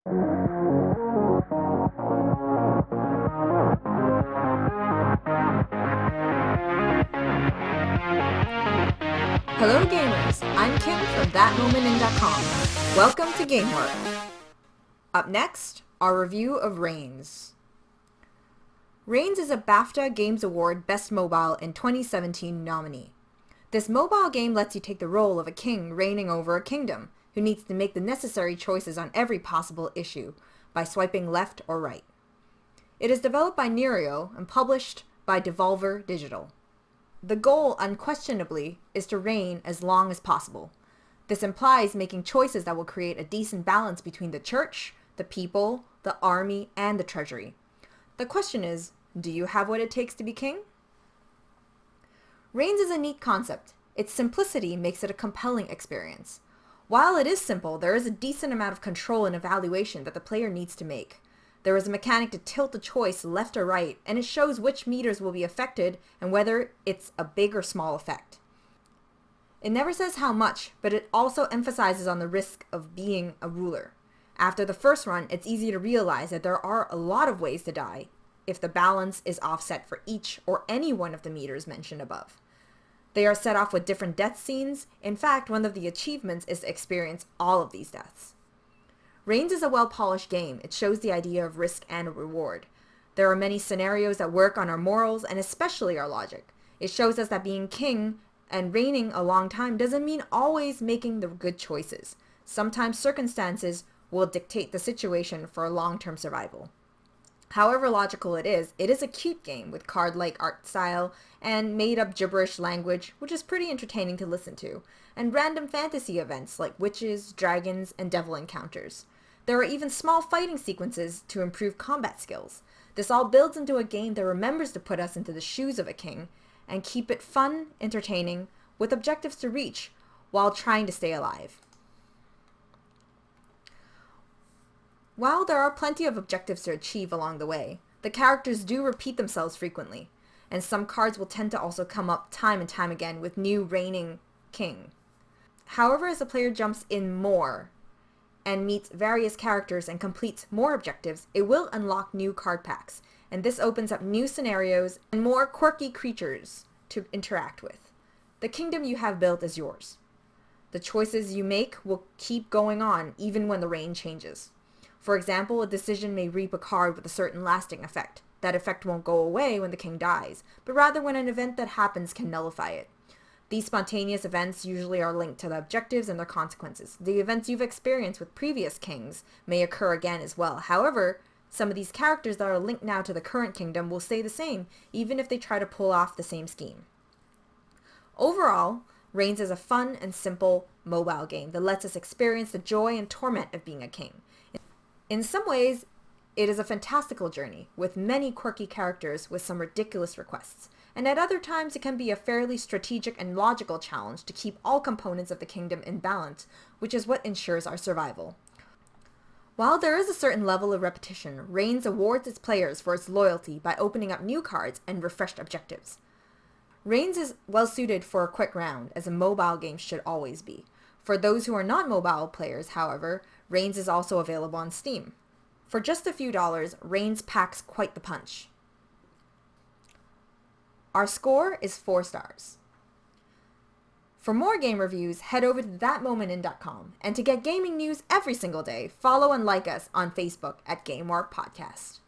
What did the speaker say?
Hello gamers, I'm Kim from thatmomentin.com. Welcome to GameWork. Up next, our review of Reigns. Reigns is a BAFTA Games Award Best Mobile in 2017 nominee. This mobile game lets you take the role of a king reigning over a kingdom, who needs to make the necessary choices on every possible issue, by swiping left or right. It is developed by Nerial and published by Devolver Digital. The goal, unquestionably, is to reign as long as possible. This implies making choices that will create a decent balance between the church, the people, the army, and the treasury. The question is, do you have what it takes to be king? Reigns is a neat concept. Its simplicity makes it a compelling experience. While it is simple, there is a decent amount of control and evaluation that the player needs to make. There is a mechanic to tilt the choice left or right, and it shows which meters will be affected and whether it's a big or small effect. It never says how much, but it also emphasizes on the risk of being a ruler. After the first run, it's easy to realize that there are a lot of ways to die if the balance is offset for each or any one of the meters mentioned above. They are set off with different death scenes. In fact, one of the achievements is to experience all of these deaths. Reigns is a well-polished game. It shows the idea of risk and reward. There are many scenarios that work on our morals and especially our logic. It shows us that being king and reigning a long time doesn't mean always making the good choices. Sometimes circumstances will dictate the situation for long-term survival. However logical it is a cute game with card-like art style and made-up gibberish language, which is pretty entertaining to listen to, and random fantasy events like witches, dragons, and devil encounters. There are even small fighting sequences to improve combat skills. This all builds into a game that remembers to put us into the shoes of a king and keep it fun, entertaining, with objectives to reach while trying to stay alive. While there are plenty of objectives to achieve along the way, the characters do repeat themselves frequently, and some cards will tend to also come up time and time again with new reigning king. However, as the player jumps in more and meets various characters and completes more objectives, it will unlock new card packs, and this opens up new scenarios and more quirky creatures to interact with. The kingdom you have built is yours. The choices you make will keep going on even when the reign changes. For example, a decision may reap a card with a certain lasting effect. That effect won't go away when the king dies, but rather when an event that happens can nullify it. These spontaneous events usually are linked to the objectives and their consequences. The events you've experienced with previous kings may occur again as well. However, some of these characters that are linked now to the current kingdom will stay the same, even if they try to pull off the same scheme. Overall, Reigns is a fun and simple mobile game that lets us experience the joy and torment of being a king. In some ways, it is a fantastical journey, with many quirky characters with some ridiculous requests, and at other times it can be a fairly strategic and logical challenge to keep all components of the kingdom in balance, which is what ensures our survival. While there is a certain level of repetition, Reigns awards its players for its loyalty by opening up new cards and refreshed objectives. Reigns is well suited for a quick round, as a mobile game should always be. For those who are not mobile players, however, Reigns is also available on Steam. For just a few dollars, Reigns packs quite the punch. Our score is 4 stars. For more game reviews, head over to thatmomentin.com. And to get gaming news every single day, follow and like us on Facebook at GameWarp Podcast.